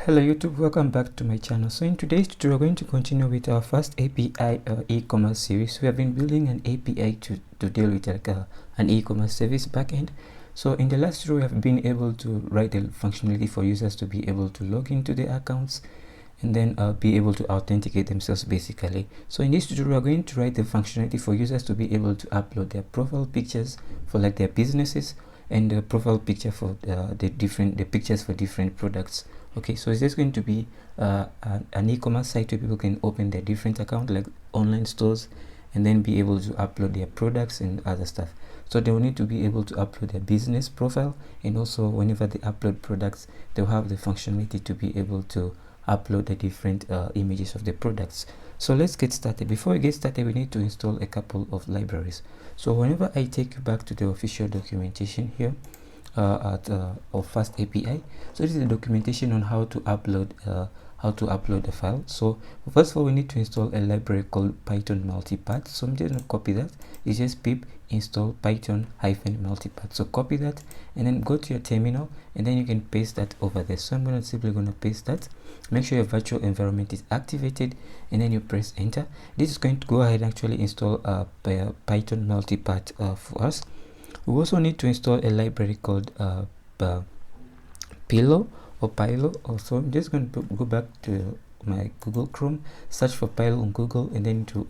Hello YouTube, welcome back to my channel. So in today's tutorial, we're going to continue with our FastAPI e-commerce series. We have been building an API to deal with an e-commerce service backend. So in the last tutorial, we have been able to write the functionality for users to be able to log into their accounts and then be able to authenticate themselves basically. So in this tutorial, we're going to write the functionality for users to be able to upload their profile pictures for like their businesses and the profile picture for the pictures for different products. Okay, so it's just going to be an e-commerce site where people can open their different account like online stores and then be able to upload their products and other stuff. So they will need to be able to upload their business profile, and also whenever they upload products, they'll have the functionality to be able to upload the different images of the products. So let's get started. Before we get started, we need to install a couple of libraries. So whenever I take you back to the official documentation here of FastAPI, so this is the documentation on how to upload a file. So first of all, we need to install a library called Python multipath. So I'm just going to copy that. It's just pip install python -multipath. So copy that and then go to your terminal and then you can paste that over there. So I'm simply going to paste that. Make sure your virtual environment is activated and then you press enter. This is going to go ahead and actually install Python multipath for us. We also need to install a library called Pillow. So I'm just going to go back to my Google Chrome, search for Pillow on Google, and then to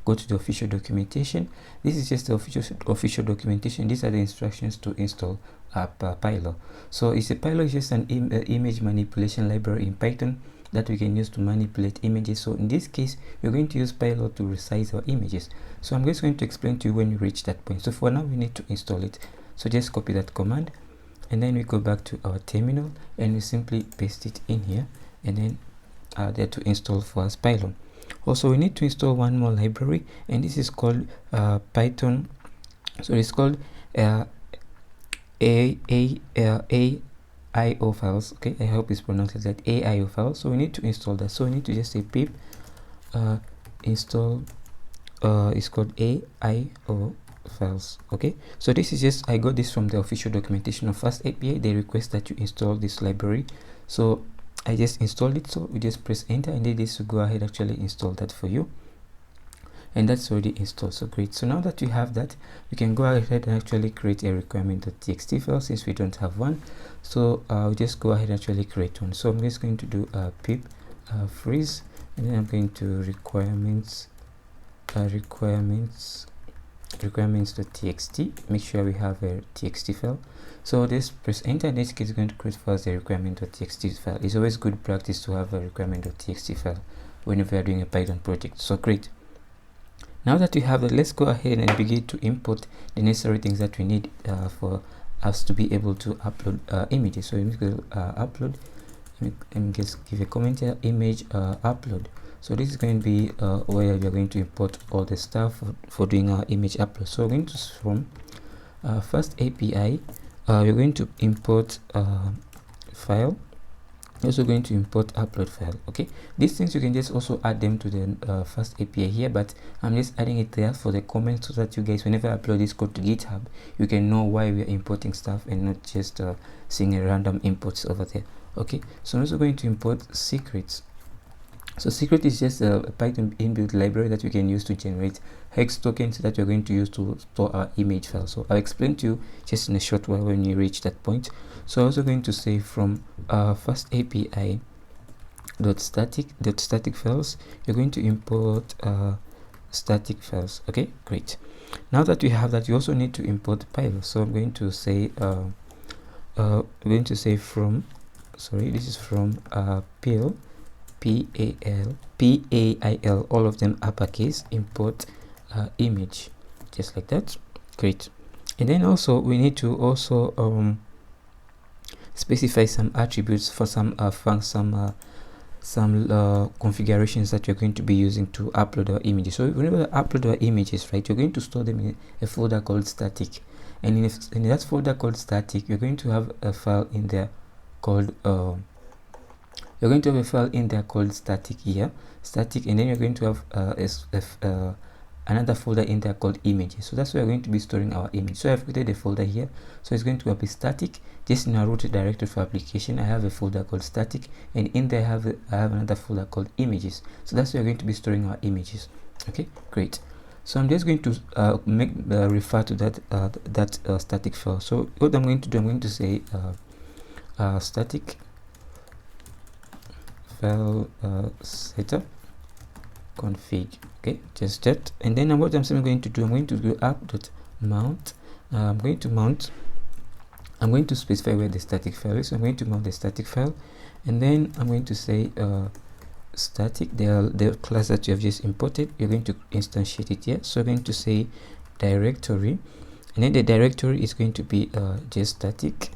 go to the official documentation. This is just the official documentation. These are the instructions to install Pillow. So Pillow is just an image manipulation library in Python that we can use to manipulate images. So in this case, we're going to use Pillow to resize our images. So I'm just going to explain to you when you reach that point. So for now, we need to install it. So just copy that command and then we go back to our terminal and we simply paste it in here and then there to install for us Pillow. Also, we need to install one more library, and this is called Python. So it's called AIO files. Okay, I hope it's pronounced like that, AIO files. So we need to install that. So we need to just say pip install it's called AIO files. Okay, so this is just, I got this from the official documentation of FastAPI. They request that you install this library, so I just installed it. So we just press enter and this will go ahead actually install that for you, and that's already installed. So great. So now that we have that, we can go ahead and actually create a requirement.txt file since we don't have one. So I'll just go ahead and actually create one. So I'm just going to do pip freeze, and then I'm going to requirements.txt. make sure we have a txt file. So just press enter, and this is going to create for us a requirement.txt file. It's always good practice to have a requirement.txt file whenever you're doing a Python project. So great. Now that we have that, let's go ahead and begin to import the necessary things that we need for us to be able to upload images. So we go upload, and just give a comment here, image upload. So this is going to be where we are going to import all the stuff for doing our image upload. So we're going to from FastAPI, we're going to import file. We're also going to import upload file. Okay, these things you can just also add them to the FastAPI here, but I'm just adding it there for the comments so that you guys, whenever I upload this code to GitHub, you can know why we are importing stuff and not just seeing a random imports over there. Okay, so I'm also going to import secrets. So secret is just a Python inbuilt library that we can use to generate hex tokens that we're going to use to store our image file. So I'll explain to you just in a short while when you reach that point. So I'm also going to say from FastAPI.static files, you're going to import static files. Okay, great. Now that we have that, you also need to import Pillow. So I'm going to say from, sorry, this is from Pillow, PAIL, all of them uppercase, import image, just like that. Great. And then also we need to also specify some attributes for some configurations that you're going to be using to upload our images. So whenever you upload our images, right, you're going to store them in a folder called static, and in that folder called static, you're going to have a file in there called static here, static, and then you're going to have another folder in there called images. So that's where we're going to be storing our image. So I've created a folder here, so it's going to be static. Just in our root directory for application, I have a folder called static, and in there I have another folder called images. So that's where we're going to be storing our images. Okay, great. So I'm just going to refer to that static file. So what I'm going to do, I'm going to say static file setup config. Okay, just that. And then what I'm simply going to do, I'm going to do app.mount. I'm going to specify where the static file is. So I'm going to mount the static file, and then I'm going to say static, the class that you have just imported, you're going to instantiate it here. So I'm going to say directory, and then the directory is going to be just static,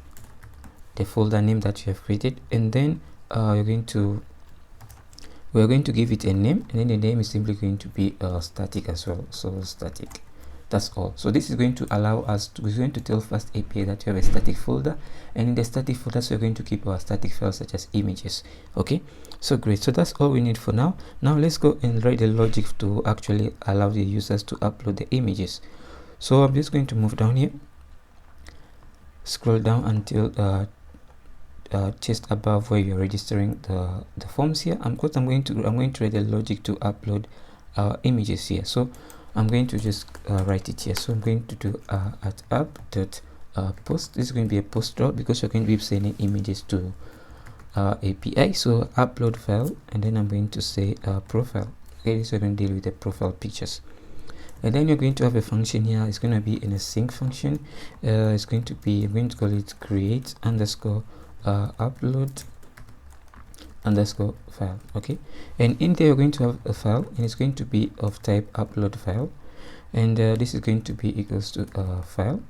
the folder name that you have created, and then we're going to give it a name, and then the name is simply going to be static as well. So static, that's all. So this is going to allow us to, we're going to tell FastAPI that you have a static folder, and in the static folder, so we're going to keep our static files such as images. Okay, so great. So that's all we need for now. Now let's go and write the logic to actually allow the users to upload the images. So I'm just going to move down here, scroll down until just above where you're registering the forms here. I'm going to write the logic to upload our images here. So I'm going to just write it here. So I'm going to do at app.post. This is going to be a post route because you're going to be sending images to API. So upload file, and then I'm going to say profile. Okay, so we're going to deal with the profile pictures. And then you're going to have a function here. It's going to be in a sync function. It's going to be, I'm going to call it create underscore upload underscore file. Okay, and in there you're going to have a file, and it's going to be of type upload file, and this is going to be equals to file,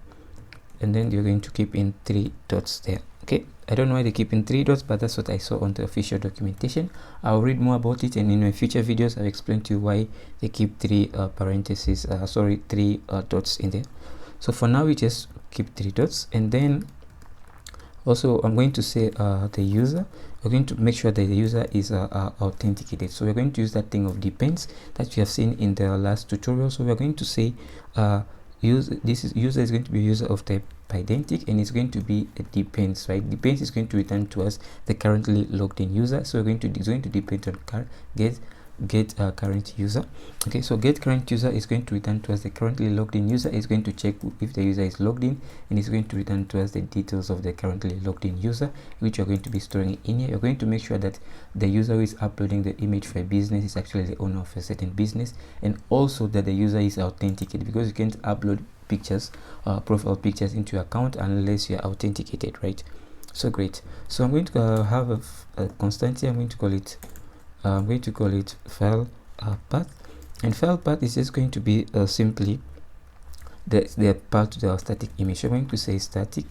and then you're going to keep in 3 dots there. Okay, I don't know why they keep in 3 dots, but that's what I saw on the official documentation. I'll read more about it, and in my future videos I'll explain to you why they keep 3 dots in there. So for now we just keep 3 dots, and then also I'm going to say the user. We're going to make sure that the user is authenticated. So we're going to use that thing of depends that we have seen in the last tutorial. So we're going to say user is going to be user of type identic, and it's going to be a depends, right? Depends is going to return to us the currently logged in user. So it's going to depend on get current user. Okay, so get current user is going to return to us the currently logged in user. Is going to check if the user is logged in, and it's going to return to us the details of the currently logged in user, which you're going to be storing in here. You're going to make sure that the user who is uploading the image for a business is actually the owner of a certain business, and also that the user is authenticated, because you can't upload pictures, profile pictures into your account unless you're authenticated, right? So great. So I'm going to have a constant here. I'm going to call it file path, and file path is just going to be simply the path to the static image. So I'm going to say static.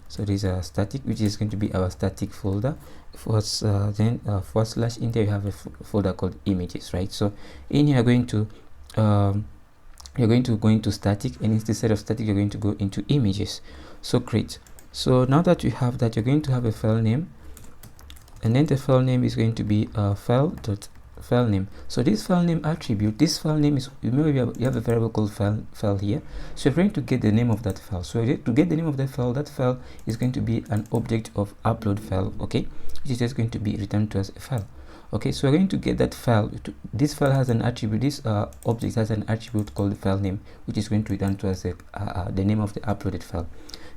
So this is static, which is going to be our static folder. Then / in there you have a folder called images, right? So in here you're going to go into static, and instead of static you're going to go into images. So great. So now that you have that, you're going to have a file name, and then the file name is going to be file name. So this file name attribute, this file name is, you have a variable called file here. So you're going to get the name of that file. So to get the name of that file is going to be an object of upload file, okay, which is just going to be returned to us a file. Okay, so we're going to get that file. This file has an attribute, this object has an attribute called file name, which is going to return to us the name of the uploaded file.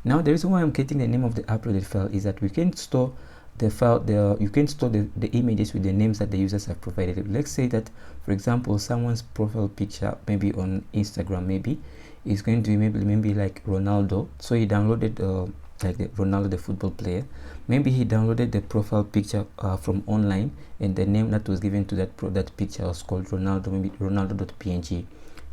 Now the reason why I'm getting the name of the uploaded file is that we can store the file, you can store the images with the names that the users have provided. Let's say that, for example, someone's profile picture, maybe on Instagram, maybe is going to be maybe like Ronaldo. So he downloaded Ronaldo, the football player. Maybe he downloaded the profile picture from online, and the name that was given to that picture was called Ronaldo, maybe Ronaldo.png.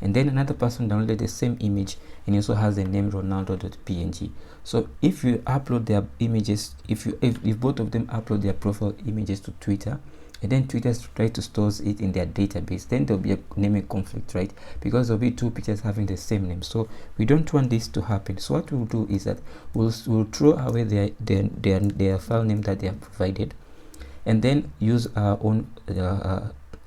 And then another person downloaded the same image, and he also has the name Ronaldo.png. So if you upload their images, if both of them upload their profile images to Twitter, and then Twitter tries to store it in their database, then there'll be a naming conflict, right? Because there'll be 2 pictures having the same name. So we don't want this to happen. So what we'll do is that we'll throw away their file name that they have provided, and then use our own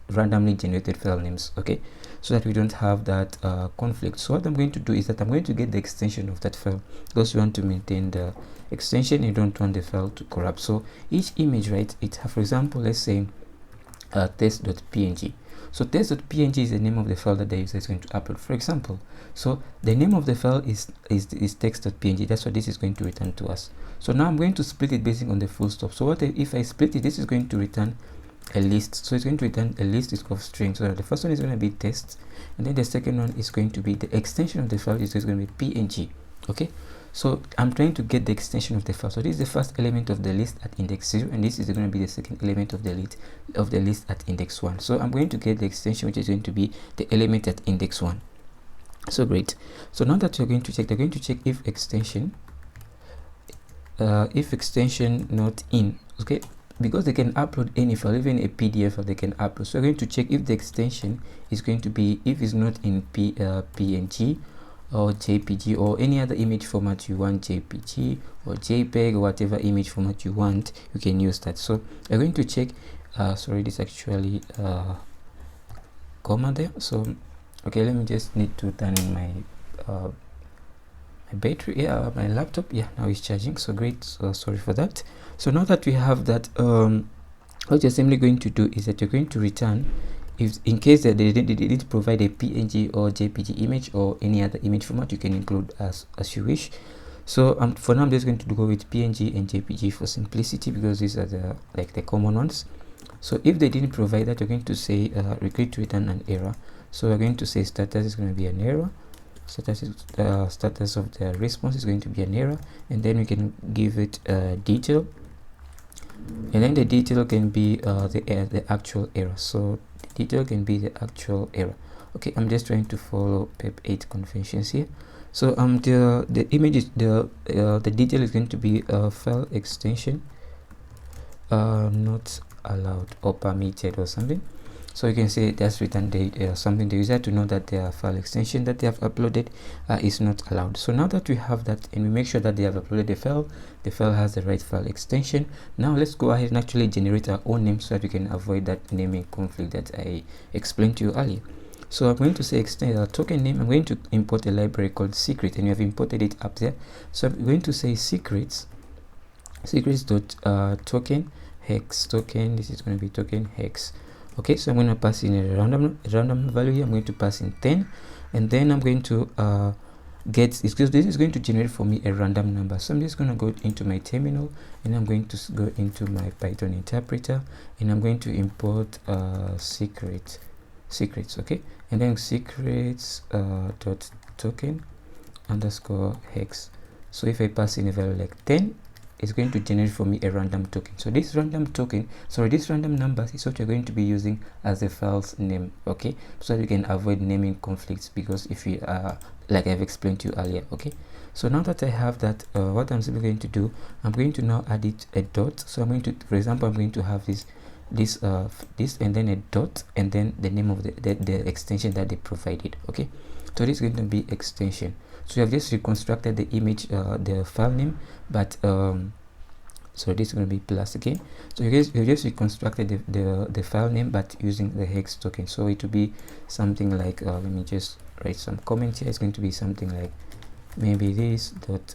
randomly generated file names, okay, so that we don't have that conflict. So what I'm going to do is that I'm going to get the extension of that file, because we want to maintain the extension. You don't want the file to corrupt. So each image, right, it have, for example, let's say test.png. so test.png is the name of the file that the user is going to upload, for example. So the name of the file is text.png. That's what this is going to return to us. So now I'm going to split it based on the full stop. So what if I split it? This is going to return a list. So it's going to return a list of strings. So the first one is going to be test, and then the second one is going to be the extension of the file, is going to be png. Okay, so I'm trying to get the extension of the file. So this is the first element of the list at index 0, and this is going to be the second element of the list at index 1. So I'm going to get the extension, which is going to be the element at index 1. So great. So now that you're going to check, they're going to check if extension not in, okay, because they can upload any file, even a PDF file they can upload. So we're going to check if the extension is going to be, if it's not in PNG or JPG or any other image format you want, JPG or JPEG or whatever image format you want, you can use that. So we're going to check, sorry, this actually comma there. So okay, let me just need to turn in my battery, yeah, my laptop, yeah, now it's charging. So great, so sorry for that. So now that we have that, what you're simply going to do is that you're going to return, if in case that they didn't provide a PNG or JPG image or any other image format, you can include as you wish. So for now I'm just going to go with PNG and JPG for simplicity, because these are the common ones. So if they didn't provide that, you're going to say we're going to return an error. So we're going to say status is going to be an error. Status of the response is going to be an error, and then we can give it detail, and then the detail can be the actual error. So the detail can be the actual error. Okay, I'm just trying to follow PEP 8 conventions here. So the image is the detail is going to be file extension not allowed or permitted or something. So you can say that's written something the user to know that their file extension that they have uploaded is not allowed. So now that we have that and we make sure that they have uploaded the file has the right file extension, now let's go ahead and actually generate our own name so that we can avoid that naming conflict that I explained to you earlier. So I'm going to say extend token name. I'm going to import a library called secret, and you have imported it up there. So I'm going to say secrets dot token hex token. This is going to be token hex. Okay, so I'm going to pass in a random value here. I'm going to pass in 10, and then I'm going to this is going to generate for me a random number. So I'm just going to go into my terminal, and I'm going to go into my Python interpreter, and I'm going to import secrets, okay, and then secrets dot token underscore hex. So if I pass in a value like 10, it's going to generate for me a random token. So this random numbers is what you're going to be using as the file's name, okay, so that you can avoid naming conflicts, because if you like I've explained to you earlier. Okay, so now that I have that, what I'm simply going to do, I'm going to now add it a dot. So I'm going to, for example, I'm going to have this and then a dot, and then the name of the extension that they provided. Okay, so this is going to be extension. So you have just reconstructed the image, the file name, but so this is going to be plus again. So you just reconstructed the file name, but using the hex token. So it will be something like let me just write some comments here. It's going to be something like maybe this dot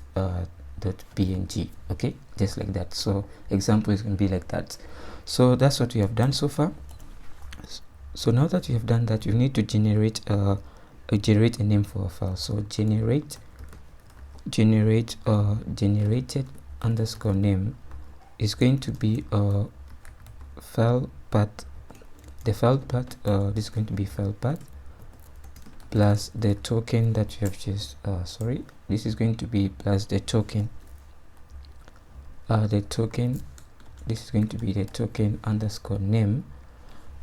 png. Okay, just like that. So example is going to be like that. So that's what we have done so far. So now that you have done that, you need to generate a name for a file. So generated underscore name is going to be file path. The file path, this is going to be file path plus the token that you have just this is going to be plus the token this is going to be the token underscore name,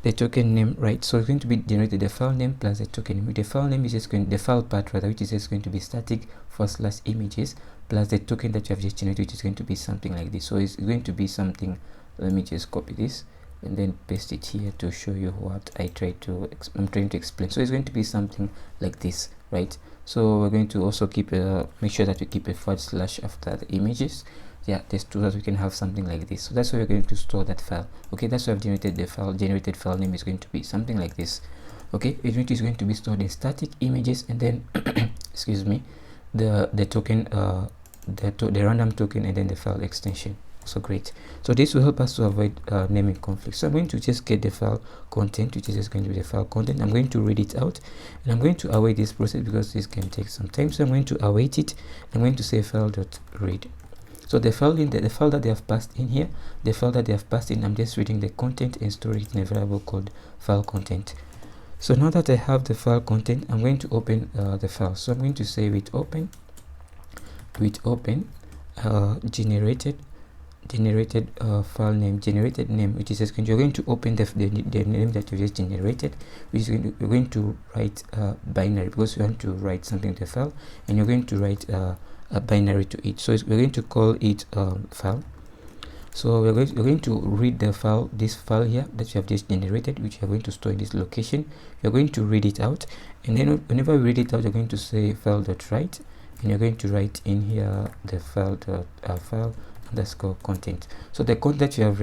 the token name, right? So it's going to be generated the file name plus the token name. The file name is just going, the file path rather, which is just going to be static / images plus the token that you have just generated, which is going to be something like this. So it's going to be something, let me just copy this and then paste it here to show you what I'm trying to explain. So it's going to be something like this, right? So we're going to also keep make sure that we keep a / after the images, yeah, this so that we can have something like this. So that's where we're going to store that file. Okay, that's why I've generated the file. Generated file name is going to be something like this. Okay, it is going to be stored in static images, and then excuse me, the token, the random token, and then the file extension. So great. So this will help us to avoid naming conflicts. So I'm going to just get the file content, which is just going to be the file content. I'm going to read it out, and I'm going to await this process because this can take some time. So I'm going to await it. I'm going to say file.read. So the file the file that they have passed in here, the file that they have passed in, I'm just reading the content and storing it in a variable called file content. So now that I have the file content, I'm going to open the file. So I'm going to say with open generated file name, generated name, which is just going to, you're going to open the name that you just generated, which is you're going to write binary, because you want to write something to the file, and you're going to write a binary to it. So we're going to call it file. So we're going to read the file, this file here that you have just generated, which you're going to store in this location. You're going to read it out, and then whenever you read it out, you're going to say file.write, and you're going to write in here the file underscore content. So the content you have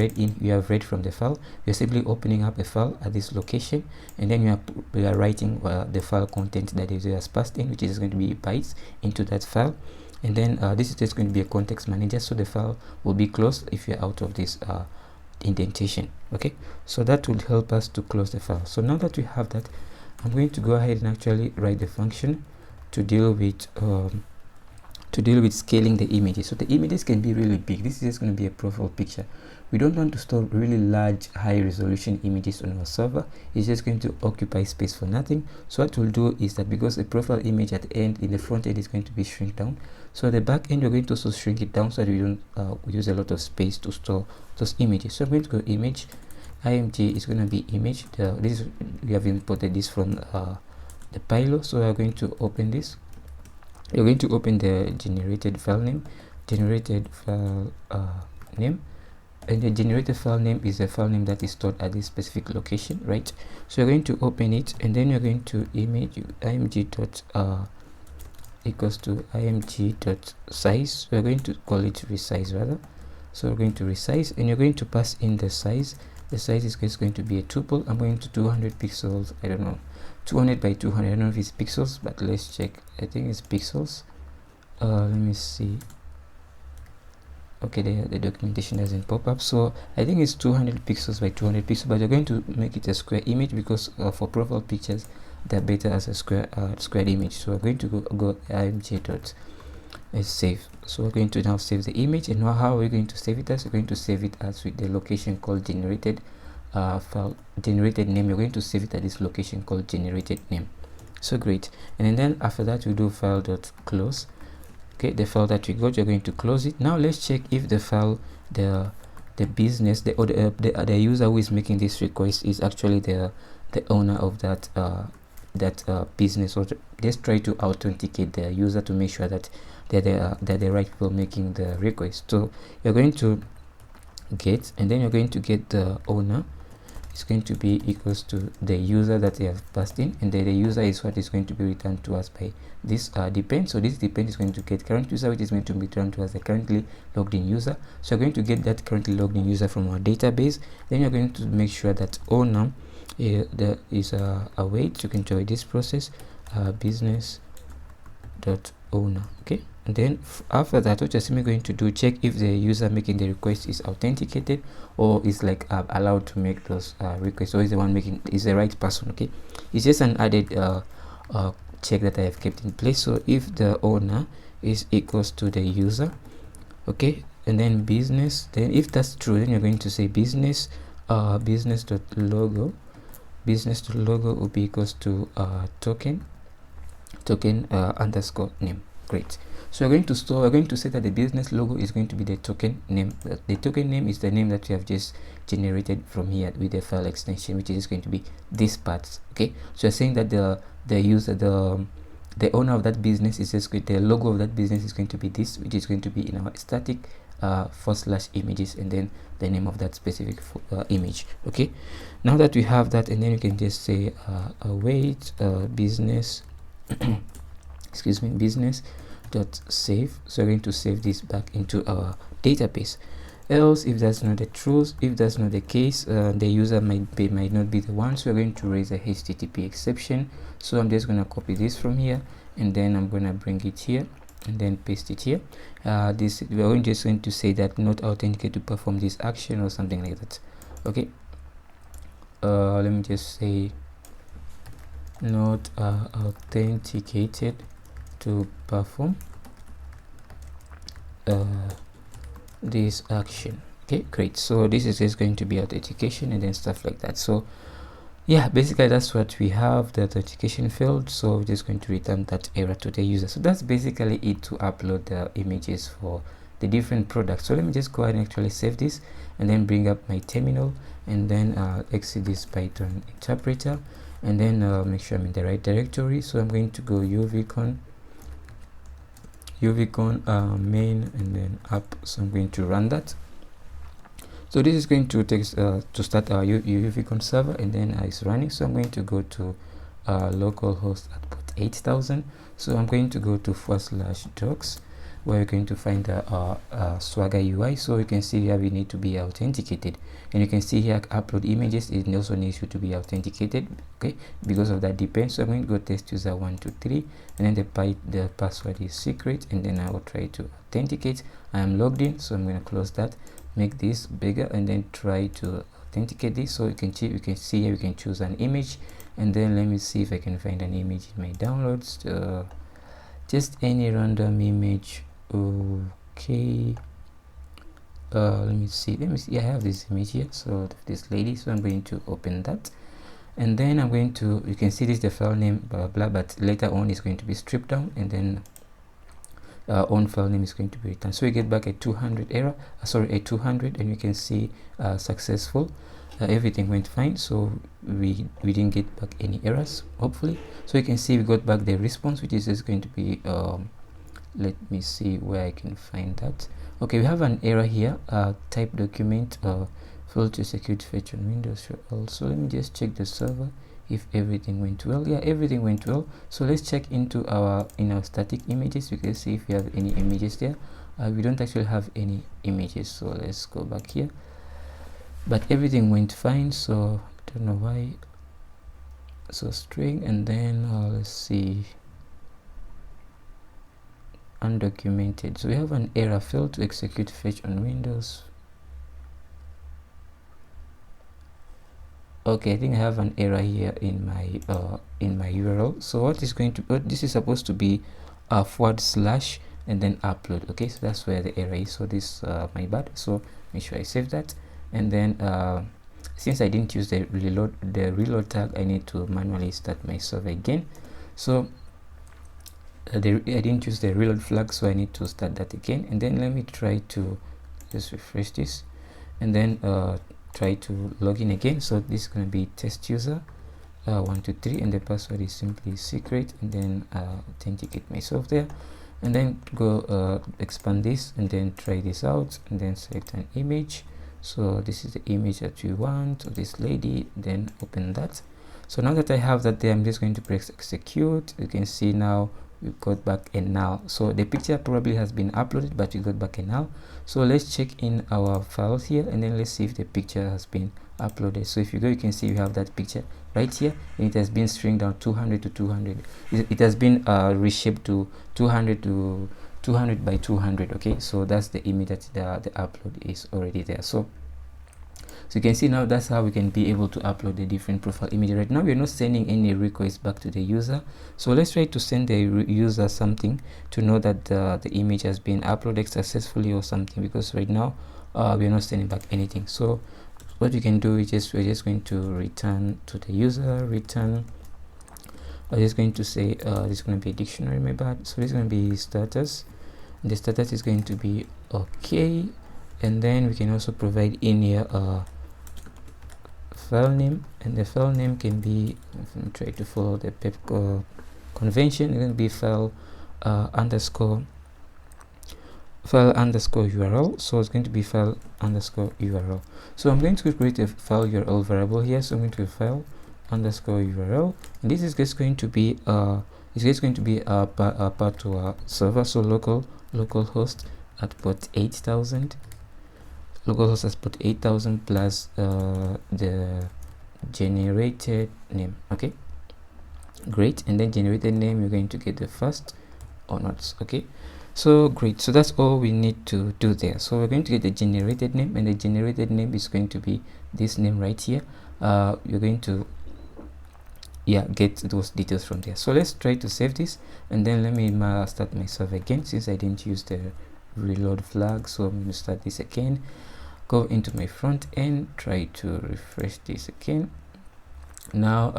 read from the file, you're simply opening up a file at this location, and then you are writing the file content that is passed in, which is going to be bytes, into that file. And then this is just going to be a context manager, so the file will be closed if you're out of this indentation. Okay, so that will help us to close the file. So now that we have that, I'm going to go ahead and actually write the function to deal with scaling the images. So the images can be really big. This is just going to be a profile picture. We don't want to store really large, high resolution images on our server. It's just going to occupy space for nothing. So what we'll do is that, because the profile image at the end, in the front end, is going to be shrink down, so the back end, we're going to also shrink it down so that we don't use a lot of space to store those images. So I'm going to go image, img is going to be image. We have imported this from the pilo. So we're going to open this. You're going to open the generated file name, and the generated file name is a file name that is stored at this specific location, right? So you're going to open it, and then you're going to image img dot equals to img dot size. We're going to call it resize rather. So we're going to resize, and you're going to pass in the size. The size is going to be a tuple. I'm going to 200 pixels. I don't know, 200 by 200. I don't know if it's pixels, but let's check. I think it's pixels. Let me see. Okay, the documentation doesn't pop up, so I think it's 200 pixels by 200 pixels, but you're going to make it a square image, because for profile pictures they're better as a squared image. So we're going to go img dot save. So we're going to now save the image, and now how are we going to save it as? We're going to save it as with the location called generated file generated name. You're going to save it at this location called generated name. So great. And then after that, we do file dot close. Okay, the file that we got, you're going to close it. Now let's check if the file, the business, the user who is making this request is actually the owner of that business. Or let's try to authenticate the user to make sure that they're the right people making the request. So you're going to get, and then you're going to get the owner. It's going to be equals to the user that they have passed in, and the user is what is going to be returned to us by this depend. So this depend is going to get current user, which is going to be returned to us the currently logged in user. So you're going to get that currently logged in user from our database. Then you're going to make sure that owner there is a wait. You can try this process, business dot owner. Okay, and then after that, what you're simply going to do, check if the user making the request is authenticated, or is like allowed to make those requests, or is the one making is the right person. Okay, it's just an added check that I have kept in place. So if the owner is equals to the user, okay, and then business, then if that's true, then you're going to say business business.logo will be equals to token underscore name. Great. So we're going to say that the business logo is going to be the token name. The token name is the name that we have just generated from here with the file extension, which is going to be this part. Okay, so you're saying that the user, the owner of that business is just the logo of that business is going to be this, which is going to be in our static / images, and then the name of that specific image. Okay, now that we have that, and then you can just say await business excuse me, business dot save. So we're going to save this back into our database. Else, if that's not the truth, if that's not the case, the user might not be the one, so we're going to raise a HTTP exception. So I'm just going to copy this from here, and then I'm going to bring it here and then paste it here. We're just going to say that not authenticated to perform this action or something like that. Okay, let me just say not authenticated to perform this action. Okay, great. So this is just going to be authentication and then stuff like that. So yeah, basically that's what we have, the authentication failed, so we're just going to return that error to the user. So that's basically it to upload the images for the different products. So let me just go ahead and actually save this and then bring up my terminal and then exit this Python interpreter and then make sure I'm in the right directory. So I'm going to go uvcon main and then app. So I'm going to run that. So this is going to take to start our uvcon server, and then it's running. So I'm going to go to localhost at port 8000. So I'm going to go to /docs, where you're going to find the Swagger UI. So you can see here we need to be authenticated, and you can see here upload images, it also needs you to be authenticated. Okay, because of that depends. So I'm going to go test user 123, and then the password is secret, and then I will try to authenticate. I am logged in, so I'm going to close that, make this bigger, and then try to authenticate this. So you can see here we can choose an image, and then let me see if I can find an image in my downloads, just any random image. Okay, let me see, I have this image here, so this lady. So I'm going to open that, and then I'm going to, you can see this, the file name blah blah, but later on it's going to be stripped down, and then own file name is going to be returned. So we get back a 200 error, a 200, and you can see successful. Everything went fine, so we didn't get back any errors, hopefully. So you can see we got back the response, which is just going to be let me see where I can find that. Okay, we have an error here, type document failed to execute fetch on Windows. Also, let me just check the server if everything went well. Yeah, everything went well. So let's check into our static images. You can see if we have any images there. We don't actually have any images, so let's go back here, but everything went fine, so I don't know why. So string, and then let's see, undocumented. So we have an error, failed to execute fetch on Windows. Okay, I think I have an error here in my URL. So what is going to, this is supposed to be a / and then upload. Okay, so that's where the error is. So this my bad. So make sure I save that, and then since I didn't use the reload tag, I need to manually start my server again. So I didn't use the reload flag, so I need to start that again. And then let me try to just refresh this, and then try to log in again. So this is going to be test user 123, and the password is simply secret, and then authenticate myself there, and then go expand this, and then try this out, and then select an image. So this is the image that we want of this lady, then open that. So now that I have that there, I'm just going to press execute. You can see now we got back a null. So the picture probably has been uploaded, but we got back a null. So let's check in our files here, and then let's see if the picture has been uploaded. So if you go, you can see we have that picture right here, and it has been stringed down 200 to 200. It has been reshaped to 200 to 200 by 200. Okay, so that's the image that the upload is already there. So you can see now that's how we can be able to upload the different profile image. Right now we're not sending any request back to the user, so let's try to send the user something to know that the image has been uploaded successfully or something, because right now we're not sending back anything. So what we can do is we're just going to return to the user, return, I'm just going to say this is going to be a dictionary, my bad. So this is going to be status, and the status is going to be okay, and then we can also provide in here file name, and the file name can be, try to follow the PEP convention, it's going to be file underscore URL. So it's going to be file underscore URL. So I'm going to create a file URL variable here. So I'm going to file underscore URL, and this is just going to be a part to our server. So local host at port 8000, localhost at port 8000 plus the generated name. Okay, great. And then generated name, you're going to get the first or not. Okay, so great. So that's all we need to do there. So we're going to get the generated name, and the generated name is going to be this name right here. You're going to get those details from there. So let's try to save this, and then let me start my server again, since I didn't use the reload flag. So I'm going to start this again, go into my front end, try to refresh this again. Now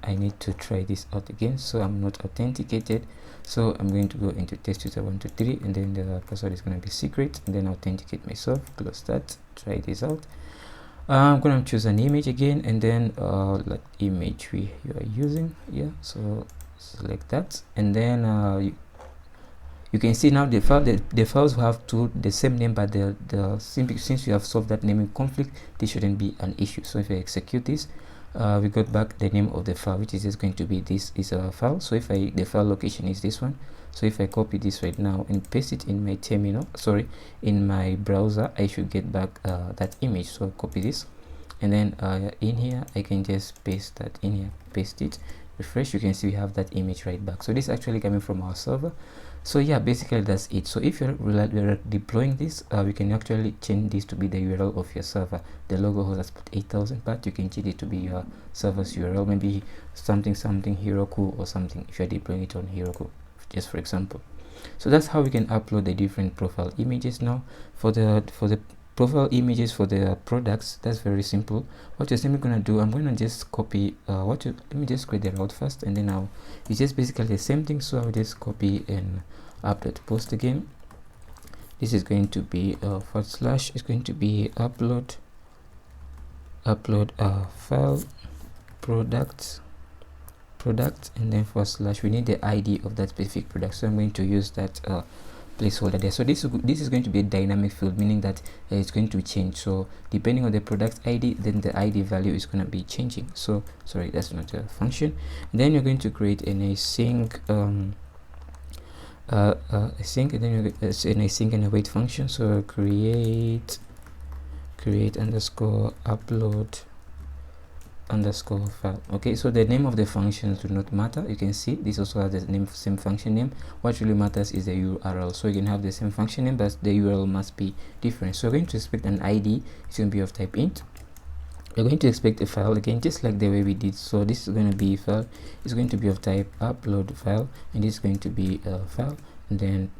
I need to try this out again, so I'm not authenticated, so I'm going to go into test user 1 2 3, and then the password is going to be secret, and then authenticate myself, close that, try this out. I'm going to choose an image again, and then like image you are using, so select that, and then you can see now the files have the same name, but since you have solved that naming conflict, this shouldn't be an issue. So if I execute this, we got back the name of the file, which is just going to be this is a file. So if the file location is this one, so if I copy this right now and paste it in my terminal, in my browser, I should get back that image. So copy this, and then in here I can just paste that in here, paste it, refresh, you can see we have that image right back. So this is actually coming from our server. So yeah, basically that's it. So if you're deploying this, we can actually change this to be the URL of your server. The logo host has put 8000, but you can change it to be your server's URL, maybe something Heroku or something, if you're deploying it on Heroku, just for example. So that's how we can upload the different profile images. Now for the profile images for the products, that's very simple. What you're simply going to do, I'm going to just copy let me just create the route first, and then it's just basically the same thing. So I'll just copy and update post again. This is going to be / it's going to be upload file product, and then / we need the ID of that specific product, so I'm going to use that placeholder there. So this is going to be a dynamic field, meaning that it's going to change. So depending on the product ID, then the ID value is going to be changing. So sorry, that's not a function. And then you're going to create an async and then an async and await function. So create underscore upload underscore file. Okay, so the name of the functions do not matter. You can see this also has the same function name. What really matters is the URL. So you can have the same function name, but the URL must be different. So we're going to expect an ID. It's going to be of type int. We're going to expect a file again, just like the way we did. So this is going to be file. It's going to be of type upload file, and this is going to be a file, and then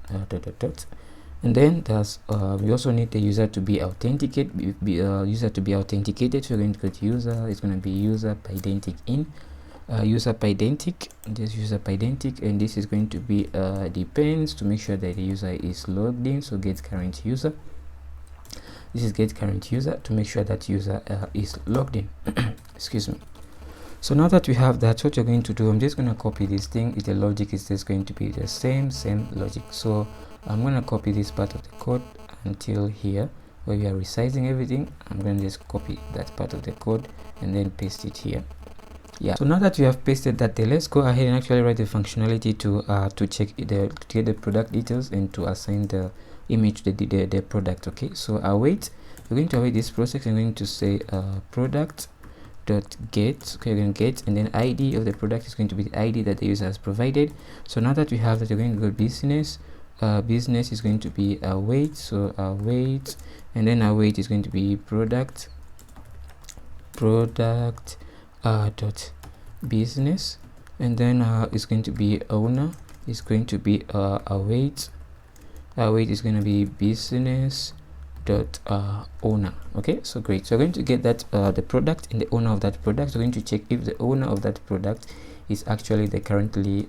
and then there's we also need the user to be authenticated. User to be authenticated. So we're going to go to user. It's going to be user pydantic in user pydantic, just user pydantic, and this is going to be depends to make sure that the user is logged in. So get current user. This is get current user to make sure that user is logged in. Excuse me. So now that we have that, what you're going to do, I'm just going to copy this thing. The logic is just going to be the same logic. So I'm going to copy this part of the code until here where we are resizing everything. I'm going to just copy that part of the code and then paste it here. Yeah, so now that we have pasted that there, let's go ahead and actually write the functionality to check to get the product details and to assign the image to the product. Okay, so await, we're going to await this process. I'm going to say product dot get. Okay, we're going to get, and then ID of the product is going to be the ID that the user has provided. So now that we have that, we're going to go business. Business is going to be await, so await, and then await is going to be product dot business, and then it's going to be owner is going to be await is going to be business dot owner. Okay, so great. So we're going to get that the product and the owner of that product. We're going to check if the owner of that product is actually the currently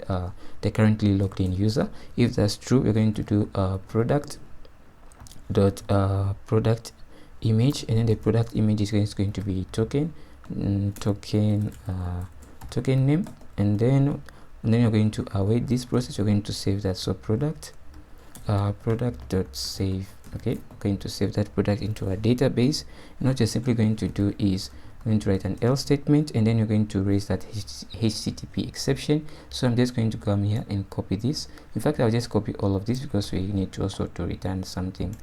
logged in user. If that's true, we're going to do product dot product image, and then the product image is going to be token name, and then you're going to await this process. You're going to save that. So product dot save. Okay, I'm going to save that product into a database, and what you're simply going to do is going to write an else statement, and then you're going to raise that HTTP exception. So I'm just going to come here and copy this. In fact, I'll just copy all of this because we need to also to return something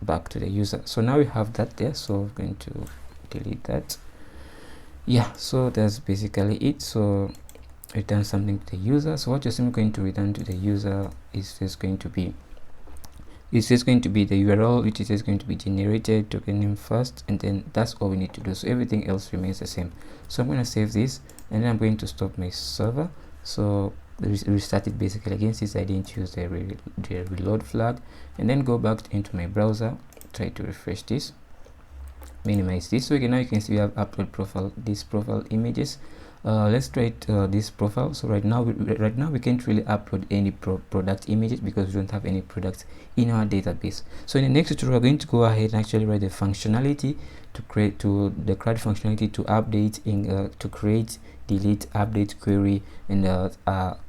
back to the user. So now we have that there, so I'm going to delete that. Yeah, so that's basically it. So return something to the user. So what you're simply going to return to the user is just going to be the URL, which is just going to be generated, token name first, and then that's all we need to do. So everything else remains the same. So I'm going to save this, and then I'm going to stop my server. So restart it basically again, since I didn't use the reload flag, and then go back into my browser, try to refresh this, minimize this. So now you can see we have upload profile, these profile images. Let's try this profile. So right now we can't really upload any product images because we don't have any products in our database. So in the next tutorial, we're going to go ahead and actually write the functionality to create the CRUD functionality to update to create, delete, update, query, and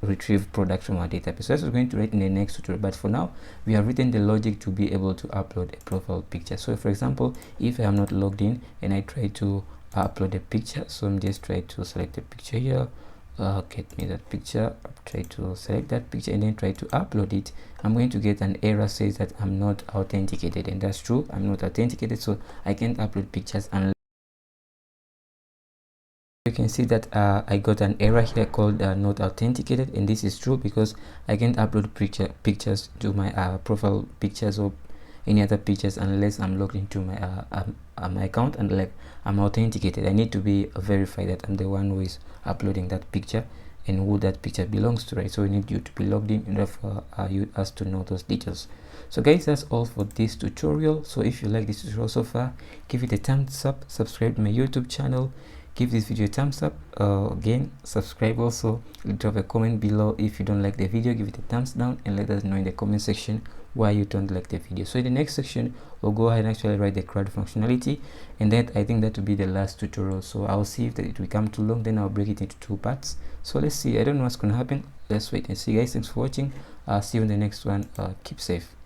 retrieve products from our database. So that's what we're going to write in the next tutorial, but for now we have written the logic to be able to upload a profile picture. So for example, if I am not logged in and I try to upload a picture, so I'm just try to select a picture here, get me that picture, try to select that picture and then try to upload it. I'm going to get an error says that I'm not authenticated, and that's true, I'm not authenticated, so I can't upload pictures unless you can see that I got an error here called not authenticated, and this is true because I can't upload pictures to my profile pictures or any other pictures unless I'm logged into my account and like I'm authenticated. I need to be verified that I'm the one who is uploading that picture and who that picture belongs to, right? So we need you to be logged in order for us to know those details. So guys, that's all for this tutorial. So if you like this tutorial so far, give it a thumbs up, subscribe to my YouTube channel, give this video a thumbs up, again subscribe also, drop a comment below. If you don't like the video, give it a thumbs down and let us know in the comment section why you don't like the video. So in the next section, we'll go ahead and actually write the CRUD functionality, and then I think that will be the last tutorial. So I'll see if that it will become too long, then I'll break it into 2 parts. So let's see, I don't know what's going to happen. Let's wait and see guys. Thanks for watching. I'll see you in the next one. Keep safe.